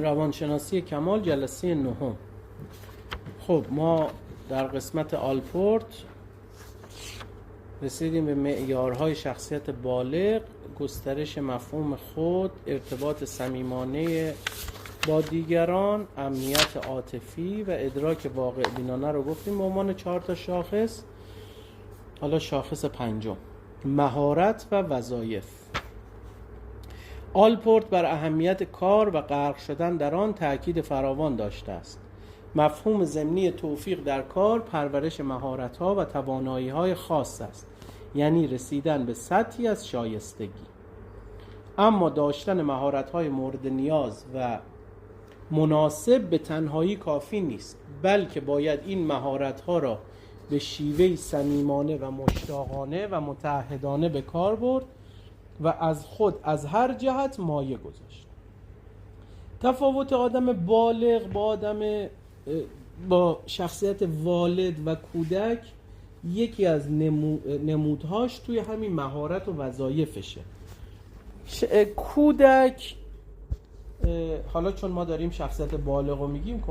روانشناسی کمال جلسه 9. خب ما در قسمت آلپورت رسیدیم به معیارهای شخصیت بالغ، گسترش مفهوم خود، ارتباط صمیمانه با دیگران، امنیت عاطفی و ادراک واقع بینانه رو گفتیم به عنوان 4 تا شاخص. حالا شاخص 5، مهارت و وظایف. آلپورت بر اهمیت کار و غرق شدن در آن تأکید فراوان داشته است. مفهوم ضمنی توفیق در کار پرورش مهارت‌ها و توانایی‌های خاص است، یعنی رسیدن به سطحی از شایستگی. اما داشتن مهارت‌های مورد نیاز و مناسب به تنهایی کافی نیست، بلکه باید این مهارت‌ها را به شیوهی صمیمانه و مشتاقانه و متعهدانه به کار برد و از خود از هر جهت مایه گذاشت. تفاوت آدم بالغ با شخصیت والد و کودک یکی از نمودهاش توی همین مهارت و وظایفشه. کودک، حالا چون ما داریم شخصیت بالغ رو میگیم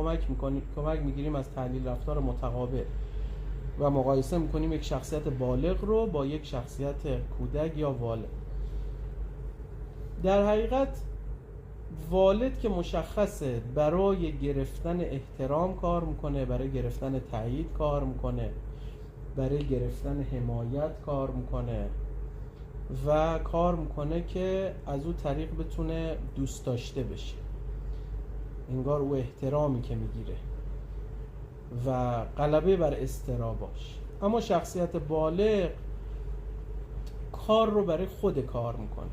کمک میگیریم از تحلیل رفتار متقابل و مقایسه میکنیم یک شخصیت بالغ رو با یک شخصیت کودک یا والد. در حقیقت والد که مشخصه برای گرفتن احترام کار میکنه، برای گرفتن تایید کار میکنه، برای گرفتن حمایت کار میکنه و کار میکنه که از او طریق بتونه دوست داشته بشه، انگار او احترامی که میگیره و غلبه بر اضطراباش. اما شخصیت بالغ کار رو برای خود کار میکنه.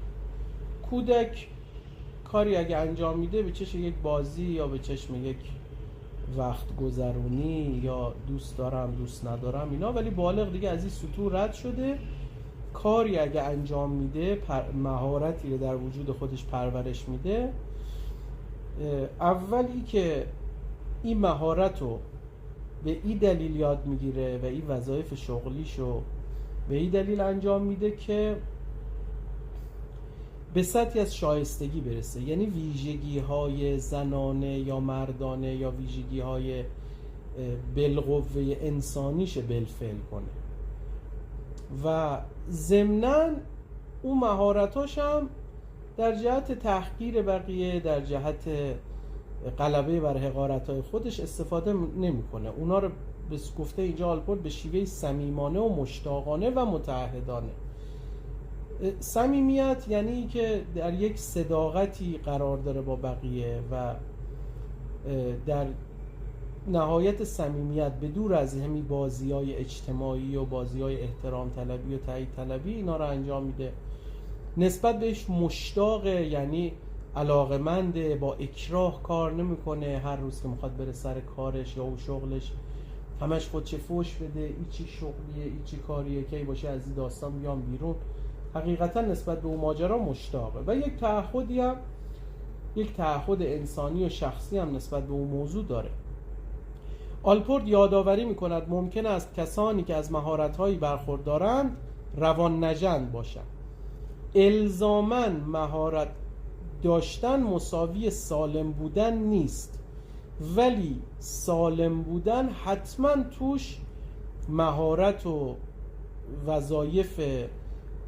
کودک کاری اگه انجام میده به چشم یک بازی یا به چشم یک وقت گذرونی یا دوست دارم دوست ندارم اینا، ولی بالغ دیگه از این سطوح رد شده. کاری اگه انجام میده، مهارتی رو در وجود خودش پرورش میده، اولی که این مهارت رو به این دلیل یاد میگیره و این وظایف شغلیشو به این دلیل انجام میده که به سطحی از شایستگی برسه، یعنی ویژگی های زنانه یا مردانه یا ویژگی های بالقوه انسانیش بالفعل کنه و ضمناً اون مهارتاش هم در جهت تحقیر بقیه، در جهت غلبه بر حقارت‌های خودش استفاده نمی‌کنه. اونا رو به گفته اینجا آلپورت به شیوه صمیمانه و مشتاقانه و متعهدانه. صمیمیت یعنی که در یک صداقتی قرار داره با بقیه و در نهایت صمیمیت به دور از همین بازی‌های اجتماعی و بازی‌های احترام طلبی و تایید طلبی اینا رو انجام میده. نسبت بهش مشتاقه، یعنی علاقه‌منده، با اکراه کار نمیکنه. هر روز که میخواد بره سر کارش یا او شغلش همش خودش فوش بده، این چی شغلیه، این چی کاریه، کی باشه از این داستان بیام بیرون. حقیقتا نسبت به اون ماجرا مشتاقه و یک تعهد انسانی و شخصی هم نسبت به اون موضوع داره. آلپورت یادآوری میکند ممکن است کسانی که از مهارت‌هایی برخوردارند روان نژند باشند. الزاماً مهارت داشتن مساوی سالم بودن نیست، ولی سالم بودن حتما توش مهارت و وظایف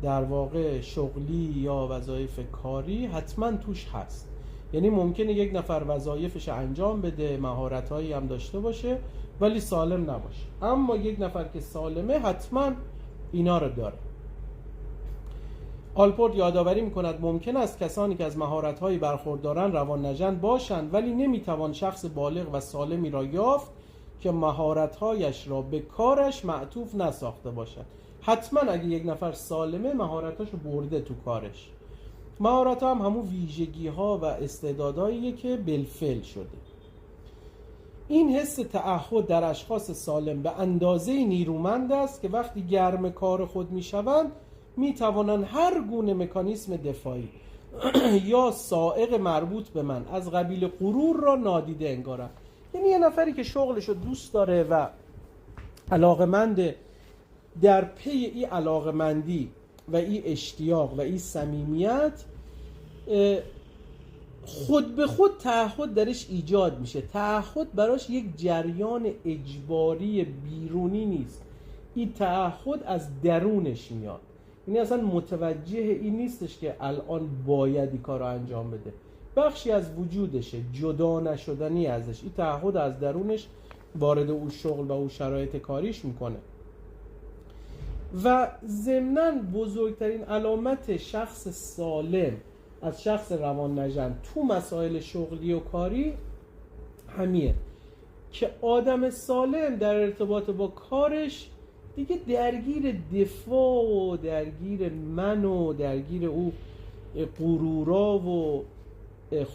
در واقع شغلی یا وظایف کاری حتما توش هست. یعنی ممکنه یک نفر وظایفش انجام بده، مهارت‌هایی هم داشته باشه ولی سالم نباشه، اما یک نفر که سالمه حتما اینا رو داره. آلپورت یادآوری می‌کند ممکن است کسانی که از مهارت‌هایی برخوردارند روان نژند باشند، ولی نمی‌توان شخص بالغ و سالمی را یافت که مهارت‌هایش را به کارش معطوف نساخته باشد. حتما اگه یک نفر سالمه مهارتاشو برده تو کارش. مهارت‌ها هم همون ویژگی‌ها و استعداداییه که بالفعل شده. این حس تعهد در اشخاص سالم به اندازه نیرومند است که وقتی گرم کار خود می‌شوند می‌توانند هر گونه مکانیسم دفاعی یا سائق مربوط به من از قبیل غرور را نادیده انگارند. یعنی یه نفری که شغلشو دوست داره و علاقه‌منده، در پی این علاقه‌مندی و این اشتیاق و این صمیمیت خود به خود تعهد درش ایجاد میشه. تعهد براش یک جریان اجباری بیرونی نیست، این تعهد از درونش میاد. یعنی اصلا متوجه این نیستش که الان باید این کار رو انجام بده، بخشی از وجودشه، جدا نشدنی ازش. این تعهد از درونش وارد او شغل و او شرایط کاریش میکنه. و ضمناً بزرگترین علامت شخص سالم از شخص روان نژند تو مسائل شغلی و کاری همیه که آدم سالم در ارتباط با کارش دیگه درگیر دفاع و درگیر من و درگیر او غرورا و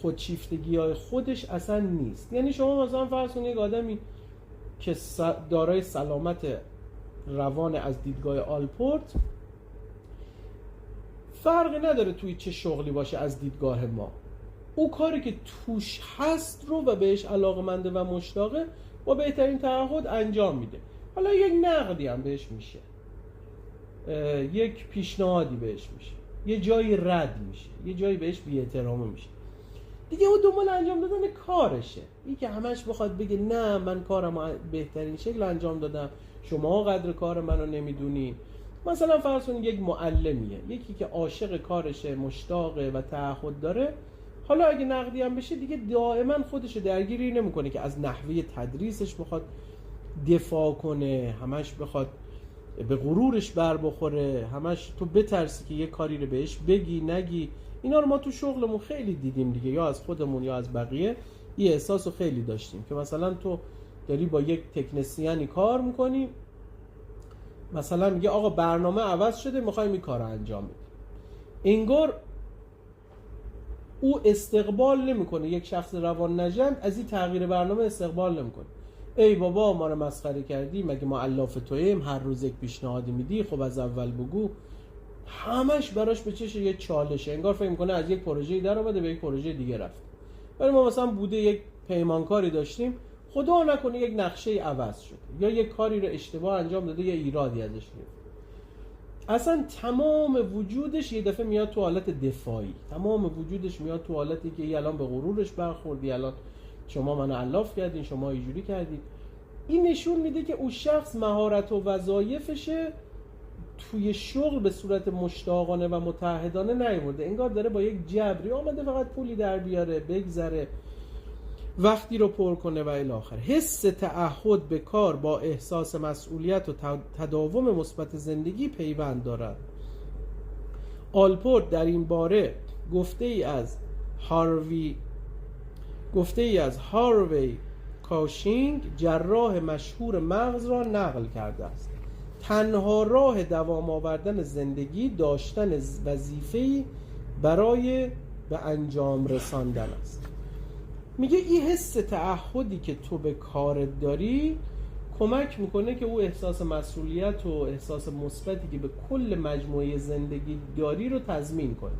خودشیفتگی های خودش اصلا نیست. یعنی شما مثلا فرض کنید یک آدمی که دارای سلامت روان از دیدگاه آلپورت، فرقی نداره توی چه شغلی باشه از دیدگاه ما، او کاری که توش هست رو و بهش علاقه‌منده و مشتاقه با بهترین تعهد انجام میده. حالا یک نقدی هم بهش میشه، یک پیشنهادی بهش میشه، یه جایی رد میشه، یه جایی بهش بی‌احترامی میشه، دیگه او دنبال انجام دادن کارشه. این که همش بخواد بگه نه من کارمو بهترین شکل انجام دادم، شما قدر کار منو نمیدونی. مثلا فرض کنید یک معلمیه، یکی که عاشق کارشه، مشتاقه و تعهد داره، حالا اگه نقدی هم بشه دیگه دائما خودشو درگیری نمیکنه که از نحوه تدریسش بخواد دفاع کنه، همش بخواد به غرورش بر بخوره، همش تو بترسی که یه کاری رو بهش بگی نگی. اینا رو ما تو شغلمون خیلی دیدیم دیگه، یا از خودمون یا از بقیه. این احساس رو خیلی داشتیم که مثلا تو داری با یک تکنسیانی کار میکنی، مثلا میگه آقا برنامه عوض شده میخوایم این کار رو انجام بدیم، انگار او استقبال نمیکنه، یک شخص روان نژند از این تغییر برنامه استقبال نمیکنه. ای بابا ما رو مسخره کردی، مگه ما الاف توییم، هر روز یک پیشنهادی میدی، خب از اول بگو. همش براش به چشه یه چالشه، انگار فکر میکنه از یک پروژه‌ای در اومده به یک پروژه دیگه رفت. ولی ما مثلا بوده یک پیمانکاری داشتیم، خدا نکنه یک نقشه عوض شده یا یک کاری رو اشتباه انجام داده یا ایرادی ازش گرفت، اصلا تمام وجودش یه دفعه میاد تو حالت دفاعی، تمام وجودش میاد تو حالتی که الان به غرورش برخوردی، الان شما منو علاف کردین، شما اینجوری کردین. این نشون میده که اون شخص مهارت و وظایفشه توی شغل به صورت مشتاقانه و متعهدانه نیورده، انگار داره با یک جبری آمده فقط پولی در بیاره، بگذره، وقتی رو پر کنه و الی آخر. حس تعهد به کار با احساس مسئولیت و تداوم مثبت زندگی پیوند دارد. آلپورت در این باره گفته ای از هاروی کاشینگ، جراح مشهور مغز، را نقل کرده است. تنها راه دوام آوردن زندگی داشتن وظیفه‌ای برای به انجام رساندن است. میگه این حس تعهدی که تو به کارت داری کمک میکنه که او احساس مسئولیت و احساس مثبتی که به کل مجموعه زندگی داری رو تضمین کنه.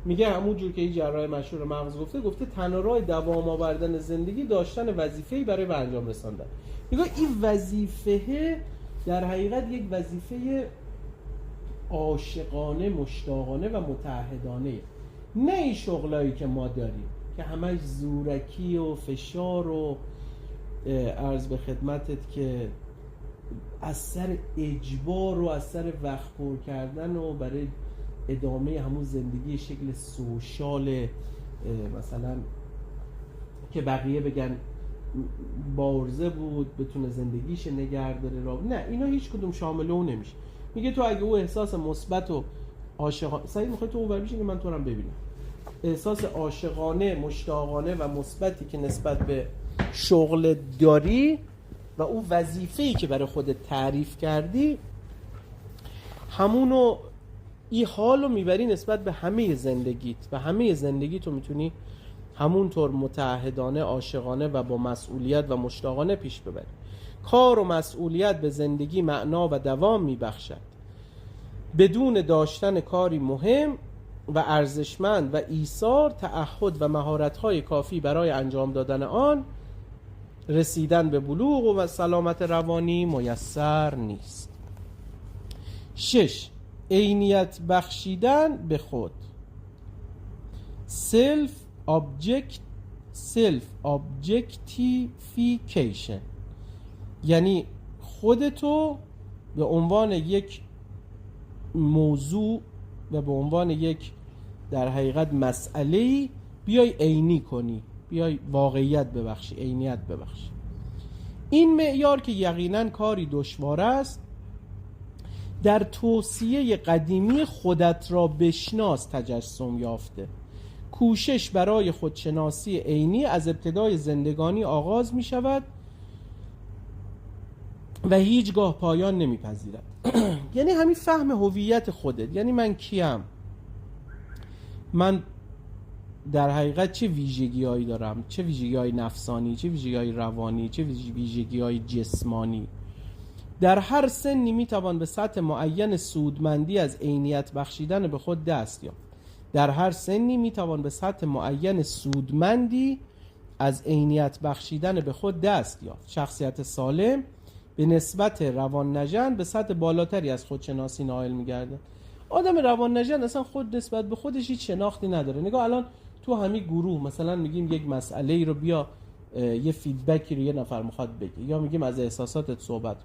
میگه همونجور که این جراح مشهور مغز گفته تنها راه دوام آوردن زندگی داشتن وظیفه‌ای برای به انجام رساندن. میگه این وظیفه در حقیقت یک وظیفه عاشقانه، مشتاقانه و متعهدانه، نه این شغلایی که ما داریم که همش زورکی و فشار و عرض به خدمتت که از سر اجبار و از سر وقت پر کردن و برای ادامه همون زندگی شکل سوشال، مثلا که بقیه بگن بارزه بود بتونه زندگیش نگه داره را، نه اینا هیچ کدوم شامل اون نمیشه. میگه تو اگه او احساس مثبت و عاشقانه، سعی میخوای تو اون بشین که من تو رو ببینم، احساس عاشقانه، مشتاقانه و مثبتی که نسبت به شغل داری و اون وظیفه‌ای که برای خودت تعریف کردی، همونو این حالو میبری نسبت به همه زندگیت و همه زندگیتو میتونی همونطور متعهدانه، عاشقانه و با مسئولیت و مشتاقانه پیش ببری. کار و مسئولیت به زندگی معنا و دوام میبخشد. بدون داشتن کاری مهم و ارزشمند و ایثار، تعهد و مهارت‌های کافی برای انجام دادن آن، رسیدن به بلوغ و سلامت روانی میسر نیست. 6. عینیت بخشیدن به خود. سلف ابجکتیفیکیشن، یعنی خودتو به عنوان یک موضوع و به عنوان یک در حقیقت مسئله‌ای بیای عینی کنی، بیای واقعیت ببخشی، عینیت ببخشی. این معیار که یقیناً کاری دشوار است، در توصیه قدیمی خودت را بشناس تجسم یافته. کوشش برای خودشناسی عینی از ابتدای زندگانی آغاز می شود و هیچگاه پایان نمی پذیرد. یعنی همین فهم هویت خودت، یعنی من کیم، من در حقیقت چه ویژگی‌هایی دارم، چه ویژگی‌های نفسانی، چه ویژگی‌های روانی، چه ویژگی‌های جسمانی. در هر سنی میتوان به سطح معین سودمندی از عینیت بخشیدن به خود دست یافت. در هر سنی میتوان به سطح معین سودمندی از عینیت بخشیدن به خود دست یافت. شخصیت سالم به نسبت روان نژند به سطح بالاتری از خودشناسی نائل میگرده. آدم روان نژند اصلا خود نسبت به خودش هیچ شناختی نداره. نگاه الان تو همین گروه مثلا میگیم یک مسئله ای رو بیا یه فیدبکی رو یه نفر میخواد بگه، یا میگیم از احساساتت صحبت کن،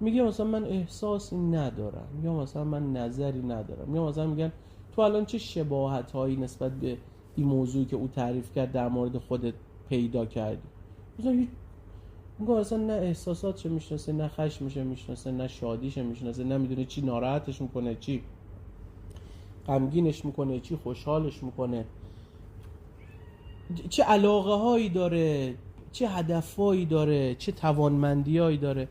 میگه مثلا من احساسی ندارم، یا مثلا من نظری ندارم، یا مثلا میگن تو الان چه شباهت‌هایی نسبت به این موضوعی که او تعریف کرد در مورد خودت پیدا کردی. مثلا میگه مثلا نه احساساتش میشناسه، نه خشمش میشناسه، نه شادیش میشناسه، نه میدونه چی ناراحتش میکنه، چی غمگینش میکنه، چی خوشحالش میکنه، چه علاقه هایی داره، چه هدفهایی داره، چه توانمندی‌هایی داره.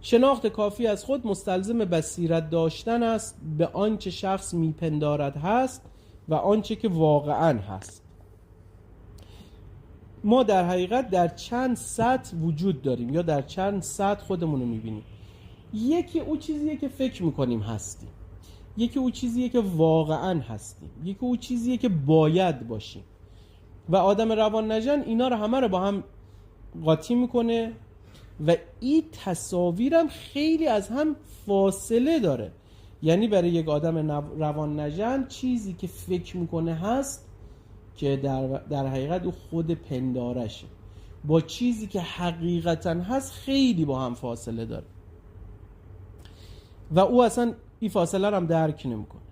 شناخت کافی از خود مستلزم بصیرت داشتن است به آنچه شخص میپندارد هست و آنچه که واقعاً هست. ما در حقیقت در چند سطح وجود داریم یا در چند سطح خودمون رو میبینیم. یکی او چیزیه که فکر میکنیم هستیم، یکی او چیزیه که واقعاً هستیم، یکی او چیزیه که باید باشیم. و آدم روان نژند اینا رو همه رو با هم قاطی میکنه و این تصاویرم خیلی از هم فاصله داره. یعنی برای یک آدم روان نژند چیزی که فکر میکنه هست که در حقیقت او خود پندارشه، با چیزی که حقیقتا هست خیلی با هم فاصله داره و او اصلا این فاصله رو هم درک نمیکنه.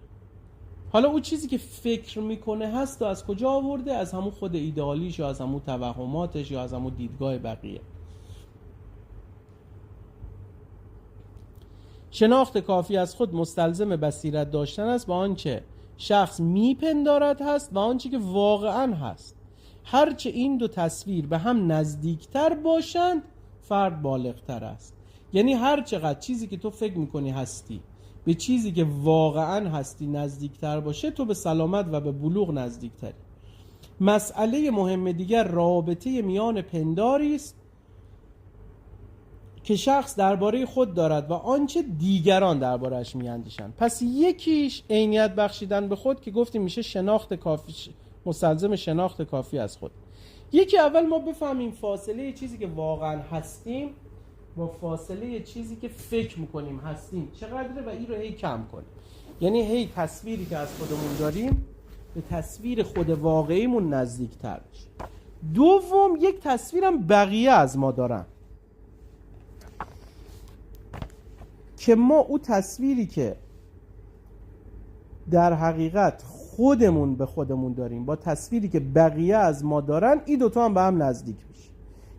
حالا او چیزی که فکر میکنه هست و از کجا آورده؟ از همون خود ایدئالیش یا از همون توهماتش یا از همون دیدگاه بقیه. شناخت کافی از خود مستلزم بصیرت داشتن است با آنچه شخص میپندارد هست و آنچه که واقعا هست. هرچه این دو تصویر به هم نزدیکتر باشند فرد بالغتر است. یعنی هر چقدر چیزی که تو فکر میکنی هستی به چیزی که واقعا هستی نزدیکتر باشه، تو به سلامت و به بلوغ نزدیکتری. مسئله مهم دیگر رابطه میان پنداری است که شخص درباره خود دارد و آنچه دیگران درباره‌اش می‌اندیشند. پس یکیش عینیت بخشیدن به خود که گفتیم میشه شناخت کافی، مستلزم شناخت کافی از خود. یکی اول ما بفهمیم فاصله چیزی که واقعا هستیم با فاصله چیزی که فکر میکنیم هستیم چقدره و این رو هی کم کنیم. یعنی هی تصویری که از خودمون داریم به تصویر خود واقعیمون نزدیک‌تر بشه. دوم، یک تصویرم بقیه از ما دارن که ما او تصویری که در حقیقت خودمون به خودمون داریم با تصویری که بقیه از ما دارن، این دوتا هم به هم نزدیک میشه.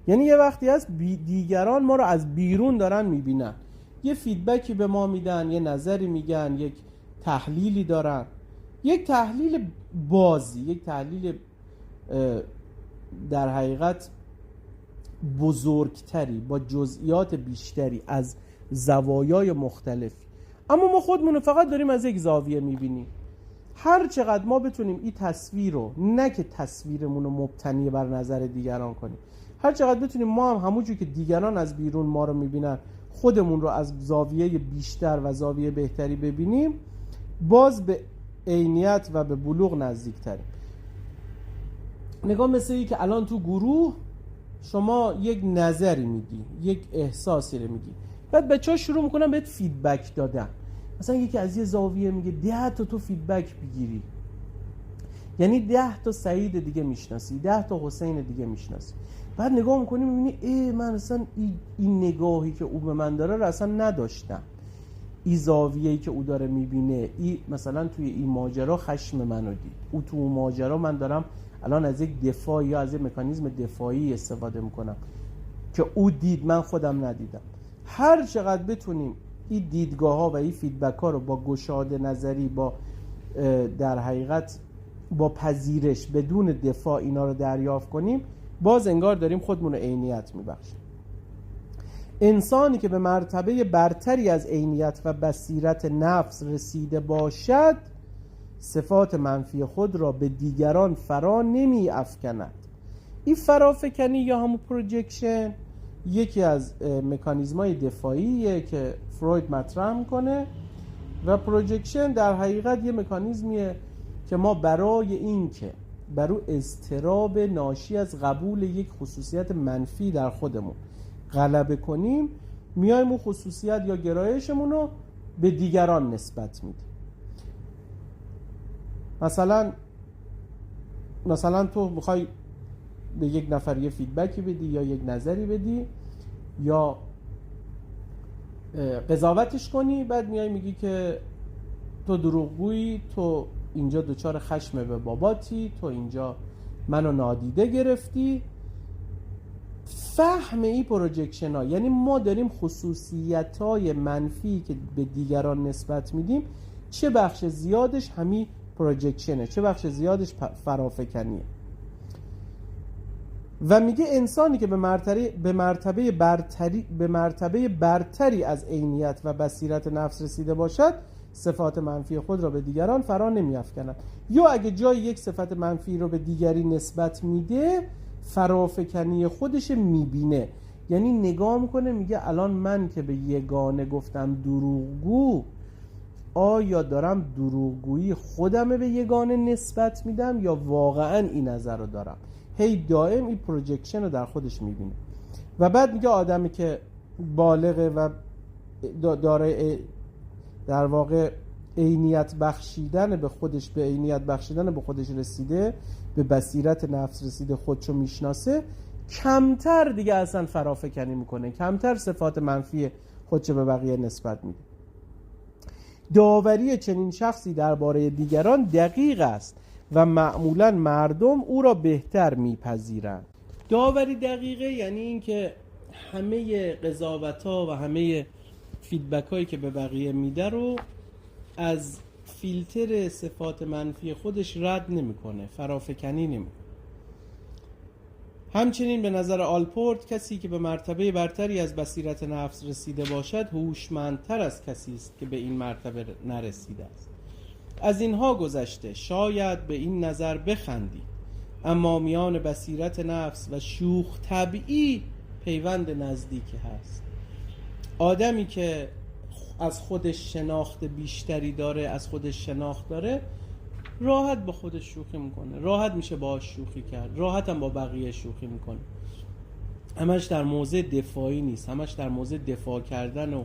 یعنی یه وقتی هست دیگران ما رو از بیرون دارن میبینن، یه فیدبکی به ما میدن، یه نظری میگن، یک تحلیلی دارن، یک تحلیل بازی، یک تحلیل در حقیقت بزرگتری با جزئیات بیشتری از زوایای مختلفی، اما ما خودمون فقط داریم از یک زاویه میبینیم. هر چقدر ما بتونیم این تصویر رو، نه که تصویرمون رو مبتنی بر نظر دیگران کنیم، هر چقدر بتونیم ما هم همونجور که دیگران از بیرون ما رو میبینن خودمون رو از زاویه بیشتر و زاویه بهتری ببینیم، باز به عینیت و به بلوغ نزدیک تریم. نگاه مثل این که الان تو گروه شما یک نظری میدی، یک احساسی رو میگی، بعد بچه‌ها شروع میکنن بهت فیدبک دادن. مثلا یکی از یه زاویه میگه 10 تا تو فیدبک بگیری، یعنی 10 تا سعید دیگه میشناسی، 10 تا حسین دیگه میشناسی. بعد نگاه میکنی میبینی من اصلا این نگاهی که او به من داره رو اصلا نداشتم، این زاویه‌ای که او داره میبینه، مثلا توی این ماجرا خشم منو دید، او تو اون ماجرا من دارم الان از یک دفاع یا از یک مکانیزم دفاعی استفاده میکنم که او دید من خودم ندیدم. هر چقدر بتونیم این دیدگاه ها و این فیدبک ها رو با گشاده نظری، با در حقیقت با پذیرش بدون دفاع اینا رو دریافت کنیم، باز انگار داریم خودمون رو عینیت میبخشیم. انسانی که به مرتبه برتری از عینیت و بصیرت نفس رسیده باشد صفات منفی خود را به دیگران فرا نمی افکند. این فرافکنی یا همون پروجکشن یکی از مکانیزم‌های دفاعیه که فروید مطرح میکنه و پروجکشن در حقیقت یه مکانیزمیه که ما برای این که برای اضطراب ناشی از قبول یک خصوصیت منفی در خودمون غلبه کنیم، میایم اون خصوصیت یا گرایشمون رو به دیگران نسبت میدیم. مثلا تو میخوای به یک نفر یه فیدبکی بدی یا یک نظری بدی یا قضاوتش کنی، بعد میای میگی که تو دروغگویی، تو اینجا دچار خشم به باباتی، تو اینجا منو نادیده گرفتی. فهم این پروجکشن ها، یعنی ما داریم خصوصیت های منفی که به دیگران نسبت میدیم، چه بخش زیادش همین پروجکشنه، چه بخش زیادش فرافکنیه. و میگه انسانی که به مرتبه برتری از عینیت و بصیرت نفس رسیده باشد صفات منفی خود را به دیگران فرا نمی‌افکند. یا اگه جای یک صفت منفی رو به دیگری نسبت میده، فرافکنی خودش میبینه، یعنی نگاه میکنه میگه الان من که به یگانه گفتم دروغگو، آیا دارم دروغگویی خودمه به یگانه نسبت میدم یا واقعا این نظر رو دارم؟ هی دائم این پروجکشن رو در خودش میبینه. و بعد میگه آدمی که بالغه و داره در واقع عینیت بخشیدن به خودش، به عینیت بخشیدن به خودش رسیده، به بصیرت نفس رسیده، خودشو میشناسه، کمتر دیگه اصلا فرافکنی میکنه، کمتر صفات منفی خودشو به بقیه نسبت میده. داوری چنین شخصی درباره دیگران دقیق است و معمولا مردم او را بهتر میپذیرند. داوری دقیقه یعنی این که همه قضاوت‌ها و همه فیدبک‌هایی که به بقیه میده رو از فیلتر صفات منفی خودش رد نمی‌کنه، فرافکنی نمی‌کنه. همچنین به نظر آلپورت کسی که به مرتبه برتری از بصیرت نفس رسیده باشد هوشمندتر از کسی است که به این مرتبه نرسیده است. از اینها گذشته شاید به این نظر بخندی، اما میان بصیرت نفس و شوخ طبعی پیوند نزدیکی هست. آدمی که از خودش شناخت بیشتری داره، از خودش شناخت داره، راحت با خودش شوخی میکنه، راحت میشه باهاش شوخی کرد، راحت هم با بقیه شوخی میکنه. همش در موضع دفاعی نیست، همش در موضع دفاع کردن و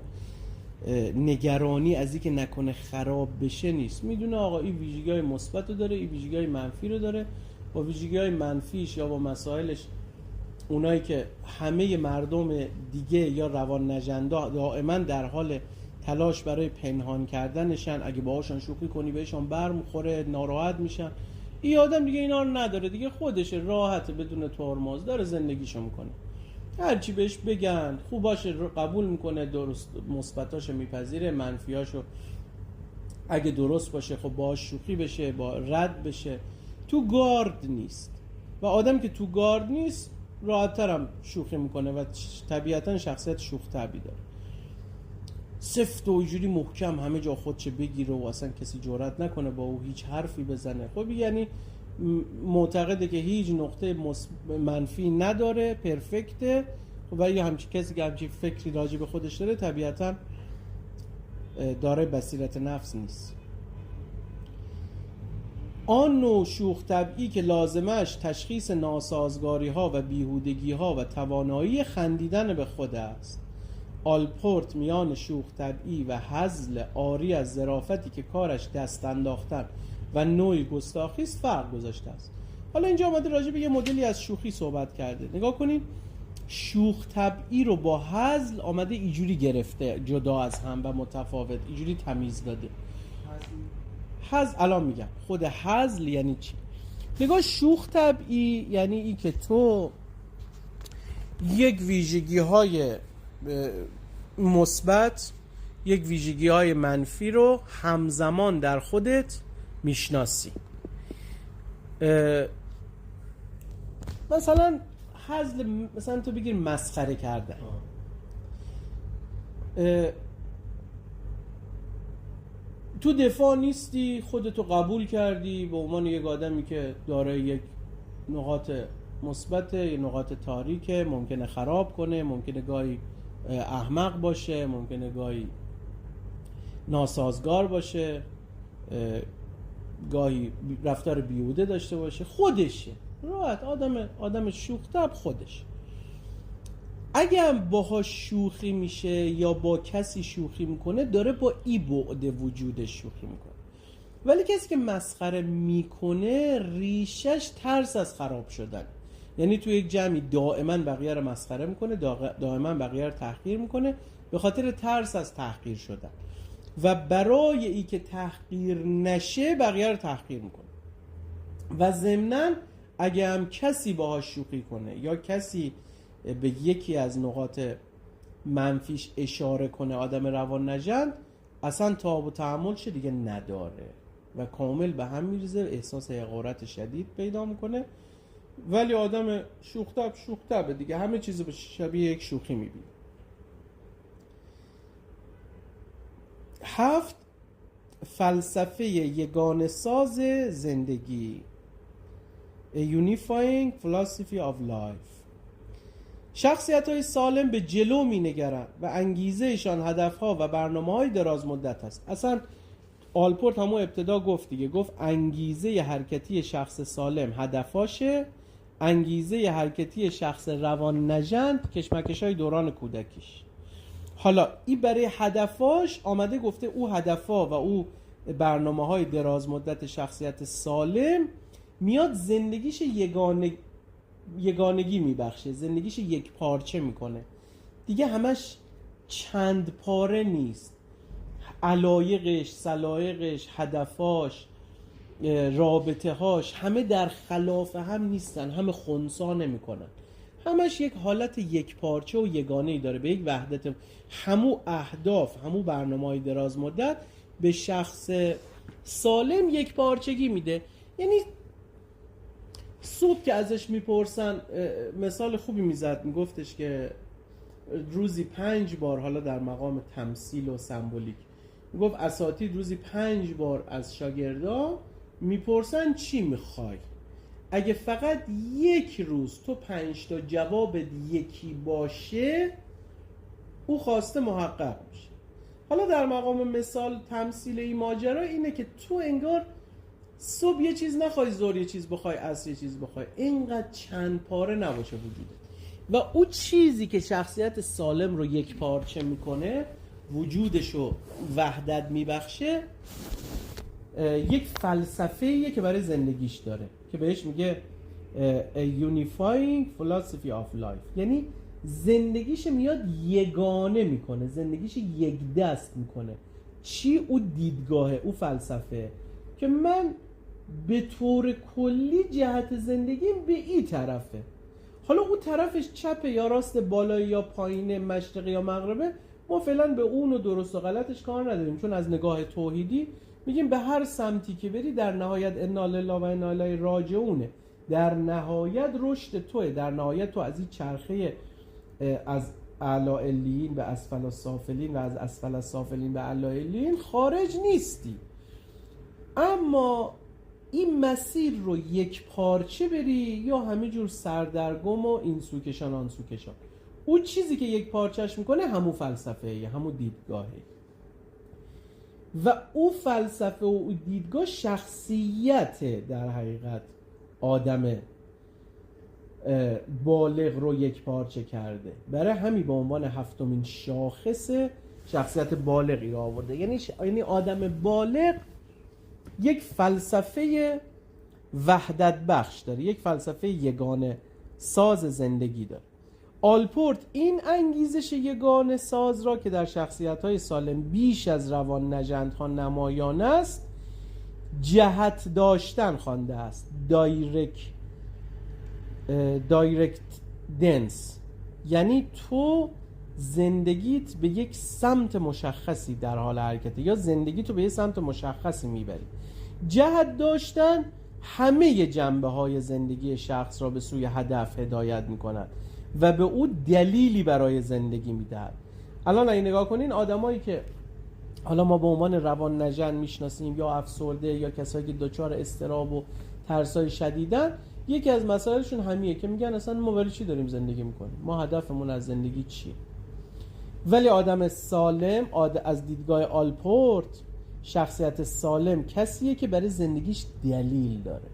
نگرانی از اینکه نکنه خراب بشه نیست. میدونه آقا این ویژگی‌های مثبت رو داره، این ویژگی‌های منفی رو داره. با ویژگی‌های منفیش یا با مسائلش، اونایی که همه مردم دیگه یا روان نژندا دائما در حال تلاش برای پنهان کردنشن، اگه باهاشون شوخی کنی بهشون برمیخوره، ناراحت میشن. این آدم دیگه اینا رو نداره، دیگه خودش راحت بدون ترمز داره زندگیشو میکنه، هرچی بهش بگن خوباشه قبول میکنه، درست مثبتاشو میپذیره، منفیاشو اگه درست باشه خب باهاش شوخی بشه، با رد بشه، تو گارد نیست. و آدم که تو گارد نیست راحت‌تر هم شوخی میکنه و طبیعتاً شخصیت شوخ طبعی داره، سفت و اینجوری محکم همه جا خودشه بگیره و اصلا کسی جرئت نکنه با او هیچ حرفی بزنه. خب یعنی معتقده که هیچ نقطه منفی نداره، پرفکته. خب ولی همچین کسی که همچین فکری راجع به خودش داره طبیعتاً داره بصیرت نفس نیست. آن نوع شوخ طبعی که لازمش تشخیص ناسازگاری ها و بیهودگی ها و توانایی خندیدن به خود است. آلپورت میان شوخ طبعی و هزل عاری از ظرافتی که کارش دست انداختن و نوع گستاخی است فرق گذاشته است. حالا اینجا اومده راجع به یه مدلی از شوخی صحبت کرده. نگاه کنید، شوخ طبعی رو با هزل آمده اینجوری گرفته جدا از هم و متفاوت، اینجوری تمیز داده. هزل الان میگم خود هزل یعنی چی. نگاه، شوخ طبعی یعنی این که تو یک ویژگی های مثبت، یک ویژگی های منفی رو همزمان در خودت میشناسی. مثلا هزل، مثلا تو بگیر مسخره کردن. تو دفاع نیستی، خودتو قبول کردی به عنوان یک آدمی که داره یک نقاط مثبت، یک نقاط تاریکه، ممکنه خراب کنه، ممکنه گاهی احمق باشه، ممکنه گاهی ناسازگار باشه، گاهی رفتار بیهوده داشته باشه. خودشه، راحت آدم شوخ طبع خودش. اگه هم باهاش شوخی میشه یا با کسی شوخی میکنه، داره با ای بعد وجودش شوخی میکنه. ولی کسی که مسخره میکنه ریشش ترس از خراب شدن، یعنی تو یک جمعی دائما بقیه رو مسخره میکنه، دائما بقیه رو تحقیر میکنه به خاطر ترس از تحقیر شدن، و برای ای که تحقیر نشه بقیه رو تحقیر میکنه. و ضمناً اگه هم کسی باهاش شوخی کنه یا کسی به یکی از نقاط منفیش اشاره کنه، آدم روان نژند، اصلا تاب و تحمل شه دیگه نداره و کامل به هم میریزه، احساس حقارت شدید پیدا میکنه. ولی آدم شوخ طبع دیگه همه چیزو به شبیه یک شوخی میبینه. 7. فلسفه یگانه ساز زندگی، A Unifying Philosophy of Life. شخصیت‌های سالم به جلو می‌نگرند و انگیزه‌شان هدف‌ها و برنامه‌های دراز مدت است. اصلا آلپورت همون ابتدا گفت دیگه، گفت انگیزه حرکتی شخص سالم هدفاشه، انگیزه حرکتی شخص روان نژند کشمکش‌های دوران کودکیش. حالا این برای هدفاش آمده گفته او هدفا و او برنامه‌های دراز مدت شخصیت سالم میاد زندگیش یگانگی میبخشه، زندگیش یک پارچه میکنه دیگه، همش چند پاره نیست. علایقش، سلایقش، هدفاش، رابطه هاش همه در خلاف هم نیستن، همه خنثی نمیکنن، همش یک حالت یک پارچه و یگانه‌ای داره، به یک وحدت. همو اهداف، همو برنامه‌های دراز مدت به شخص سالم یک پارچگی میده. یعنی صبح که ازش میپرسن، مثال خوبی میزد، میگفتش که روزی 5 بار، حالا در مقام تمثیل و سمبولیک، میگفت اساتید روزی 5 بار از شاگردا میپرسن چی میخوای، اگه فقط یک روز تو 5 تا جوابت یکی باشه، او خواسته محقق میشه. حالا در مقام مثال تمثیل این ماجرا اینه که تو انگار صبح یه چیز نخوای، ظهر یه چیز بخوای، عصر یه چیز بخوای، اینقدر چند پاره نباشه وجودت. و او چیزی که شخصیت سالم رو یک پارچه میکنه، وجودش رو وحدت میبخشه، یک فلسفه‌ایه که برای زندگیش داره که بهش میگه A Unifying Philosophy of Life. یعنی زندگیش میاد یگانه میکنه، زندگیش یک دست میکنه. چی؟ او دیدگاهه، او فلسفه که من به طور کلی جهت زندگیم به این طرفه. حالا او طرفش چپه یا راست، بالایی یا پایینه، مشرقی یا مغربه، ما فعلا به اون و درست و غلطش کار نداریم، چون از نگاه توحیدی میگیم به هر سمتی که بری در نهایت انا لله و انا الیه راجعونه، در نهایت رشد توه، در نهایت تو از این چرخه از اعلی علیین به اسفل السافلین و از اسفل السافلین به اعلی علیین خارج نیستی. اما این مسیر رو یک پارچه بری یا همه جور سردرگم و این سو کشان آن سو کشان، اون چیزی که یک پارچهش میکنه همون فلسفه‌ایه، همون دیدگاهه. و او فلسفه و او دیدگاه شخصیت در حقیقت آدم بالغ رو یک پارچه کرده. برای همین به عنوان 7مین شاخص شخصیت بالغی رو آورده. یعنی آدم بالغ یک فلسفه وحدت بخش داره، یک فلسفه یگانه ساز زندگی داره. آلپورت این انگیزش یگانه ساز را که در شخصیت‌های سالم بیش از روان نژندها نمایان است جهت داشتن خوانده است، دایرکت دنس، یعنی تو زندگیت به یک سمت مشخصی در حال حرکته یا زندگی تو به یک سمت مشخصی میبری. جهت داشتن همه جنبه های زندگی شخص را به سوی هدف هدایت میکند و به او دلیلی برای زندگی میدهد. الان اگه نگاه کنین آدمایی که حالا ما به عنوان روان نژند میشناسیم یا افسرده یا کسایی که دچار اضطراب و ترسای شدیدن، یکی از مسائلشون همیه که میگن اصلا ما برای چی داریم زندگی میکنیم، ما هدفمون از زندگی چیه. ولی آدم سالم از دیدگاه آلپورت، شخصیت سالم کسیه که برای زندگیش دلیل داره.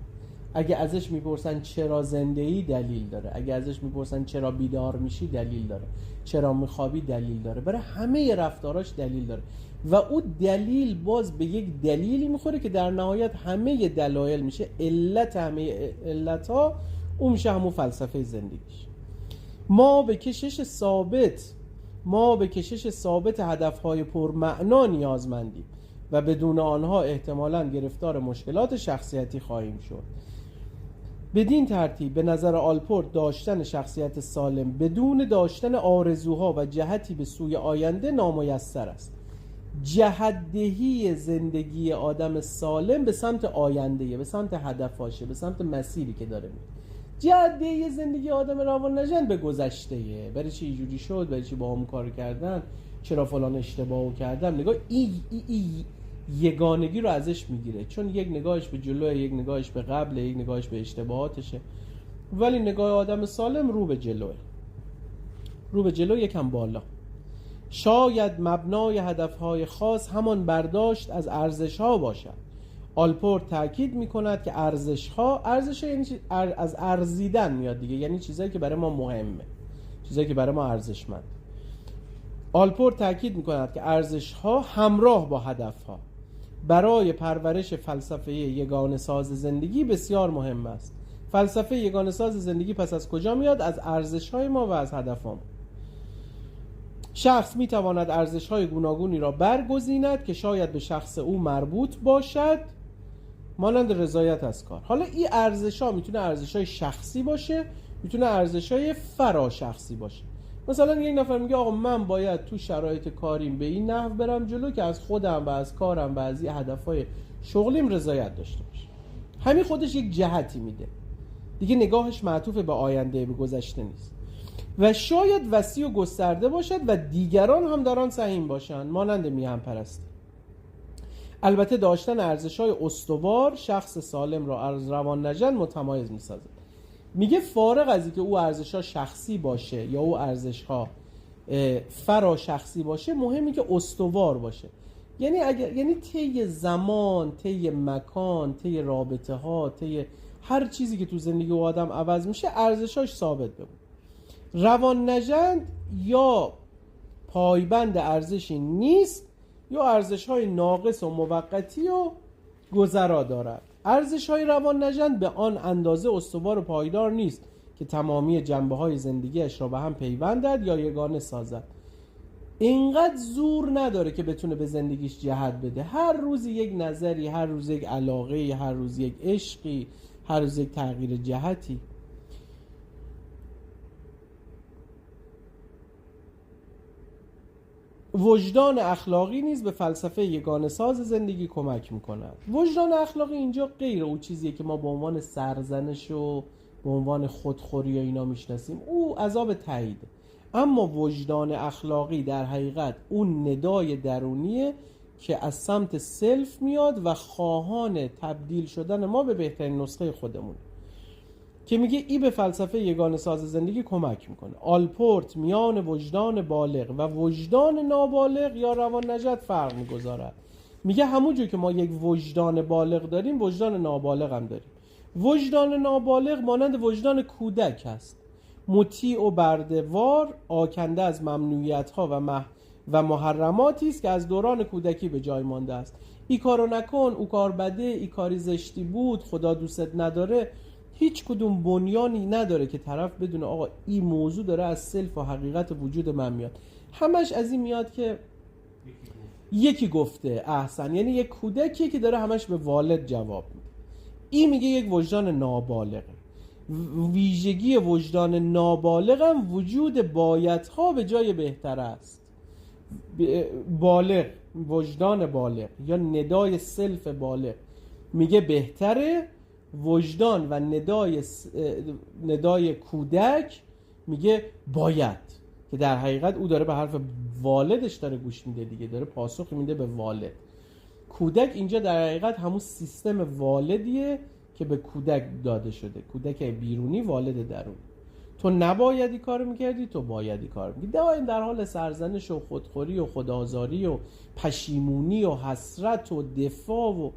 اگه ازش میپرسن چرا زنده‌ای، دلیل داره. اگه ازش میپرسن چرا بیدار میشی، دلیل داره. چرا میخوابی، دلیل داره. برای همه رفتاراش دلیل داره و او دلیل باز به یک دلیلی میخوره که در نهایت همه دلایل میشه علت همه علتها، اون میشه همون فلسفه زندگیش. ما به کشش ثابت هدفهای پرمعنا نیازمندیم و بدون آنها احتمالاً گرفتار مشکلات شخصیتی خواهیم شد. بدین ترتیب به نظر آلپورت داشتن شخصیت سالم بدون داشتن آرزوها و جهتی به سوی آینده نامیسر است. جهت‌دهی زندگی آدم سالم به سمت آینده، به سمت هدفاشه، به سمت مسیری که داره میره. جهت‌دهی زندگی آدم روان نژند به گذشته‌ایه، برای چی اینجوری شد، برای چی با هم کار کردن، چرا فلان اشتباهو کردم. نگاه ای یگانگی رو ازش میگیره، چون یک نگاهش به جلو، یک نگاهش به قبل، یک نگاهش به اشتباهاتشه. ولی نگاه آدم سالم رو به جلو یکم بالا. شاید مبنای هدفهای خاص همان برداشت از ارزش‌ها باشد. آلپورت تاکید می‌کند که ارزش‌ها یعنی از ارزیدن میاد دیگه، یعنی چیزایی که برای ما مهمه، چیزایی که برای ما ارزشمند. آلپورت تاکید می‌کند که ارزش‌ها همراه با هدف‌ها برای پرورش فلسفه یگانه ساز زندگی بسیار مهم است. فلسفه یگانه ساز زندگی پس از کجا میاد؟ از ارزش‌های ما و از هدف‌ها. شخص میتواند ارزش‌های گوناگونی را برگزیند که شاید به شخص او مربوط باشد، مانند رضایت از کار. حالا این ارزش‌ها میتونه ارزش‌های شخصی باشه، میتونه ارزش‌های فراشخصی باشه. مثلا یک نفر میگه آقا من باید تو شرایط کاریم به این نحو برم جلو که از خودم و از کارم و از هدف‌های شغلیم رضایت داشته باشم. همین خودش یک جهتی میده دیگه، نگاهش معطوف به آینده، به گذشته نیست و شاید وسیع و گسترده باشد و دیگران هم در آن سهیم باشند، مانند میهن پرستی. البته داشتن ارزش‌های استوار شخص سالم را از روان نژند متمایز می‌سازد. میگه فارغ از اینکه او ارزش‌ها شخصی باشه یا او ارزش‌ها فرا شخصی باشه، مهمی که استوار باشه. یعنی طی زمان، طی مکان، طی رابطه‌ها، طی هر چیزی که تو زندگی و آدم عوض میشه، ارزش‌هاش ثابت بمونه. روان نژند یا پایبند ارزشی نیست یا ارزش‌های ناقص و موقتی و گذرا دارد. ارزش‌های روان نژند به آن اندازه استوار و پایدار نیست که تمامی جنبه‌های زندگیش را به هم پیوندد یا یگانه سازد. اینقدر زور نداره که بتونه به زندگیش جهت بده. هر روز یک نظری، هر روز یک علاقه، هر روز یک عشقی، هر روز یک تغییر جهتی. وجدان اخلاقی نیز به فلسفه یگانه ساز زندگی کمک میکند. وجدان اخلاقی اینجا غیر اون چیزیه که ما به عنوان سرزنش و به عنوان خودخوری و اینا میشناسیم، او عذاب تاییده. اما وجدان اخلاقی در حقیقت اون ندای درونیه که از سمت سلف میاد و خواهان تبدیل شدن ما به بهترین نسخه خودمون، که میگه ای به فلسفه یگانه ساز زندگی کمک میکنه. آلپورت میان وجدان بالغ و وجدان نابالغ یا روان نژند فرق میگذارد. میگه همونجور که ما یک وجدان بالغ داریم، وجدان نابالغ هم داریم. وجدان نابالغ مانند وجدان کودک است، مطیع و برده‌وار، آکنده از ممنوعیت‌ها و و محرماتی است که از دوران کودکی به جای مانده است. ای کارو نکن، او کار بده، ای کاری زشتی بود، خدا دوست نداره. هیچ کدوم بنیانی نداره که طرف بدونه آقا این موضوع داره از سلف و حقیقت وجود من میاد. همش از این میاد که یکی گفته. احسن. یعنی یک کودکی که داره همش به والد جواب میده. این میگه یک وجدان نابالغه. ویژگی وجدان نابالغ هم وجود بایدها به جای بهتر است. بالغ، وجدان بالغ یا ندای سلف بالغ میگه بهتره. وجدان و ندای کودک میگه باید، که در حقیقت او داره به حرف والدش داره گوش میده دیگه، داره پاسخ میده به والد. کودک اینجا در حقیقت همون سیستم والدیه که به کودک داده شده. کودک بیرونی، والد درون. تو نبایدی کار میکردی، تو بایدی کار میکردی. دائم در حال سرزنش و خودخوری و خودآزاری و پشیمونی و حسرت و دفاع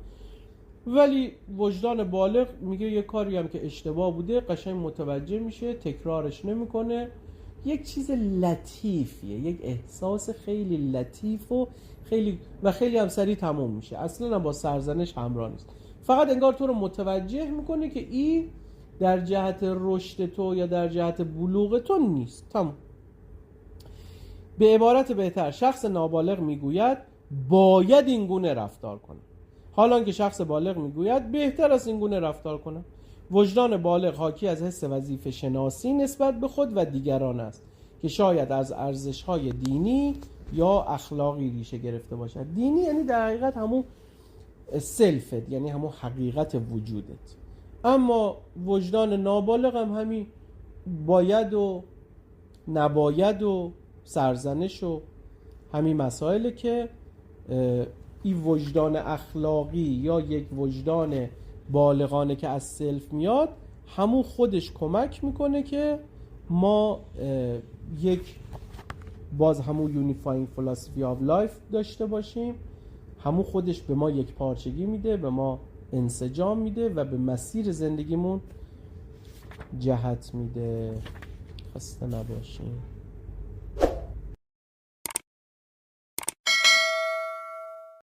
ولی وجدان بالغ میگه یه کاری هم که اشتباه بوده قشنگ متوجه میشه، تکرارش نمیکنه. یک چیز لطیفیه، یک احساس خیلی لطیف و خیلی هم سریع تموم میشه. اصلا هم با سرزنش همراه نیست. فقط انگار تو رو متوجه میکنه که این در جهت رشد تو یا در جهت بلوغ تو نیست. تمام. به عبارت بهتر، شخص نابالغ میگوید باید این گونه رفتار کنم، حالان که شخص بالغ میگوید بهتر است این گونه رفتار کنم. وجدان بالغ حاکی از حس وظیفه شناسی نسبت به خود و دیگران است که شاید از ارزش‌های دینی یا اخلاقی ریشه گرفته باشد. دینی یعنی در حقیقت همون سلفت، یعنی همون حقیقت وجودت. اما وجدان نابالغ هم همین باید و نباید و سرزنش و همین مسائله که این وجدان اخلاقی یا یک وجدان بالغانه که از سلف میاد، همون خودش کمک میکنه که ما یک باز همون یونیفاینگ فلسفی آف لایف داشته باشیم. همون خودش به ما یک پارچگی میده، به ما انسجام میده و به مسیر زندگیمون جهت میده. خسته نباشیم.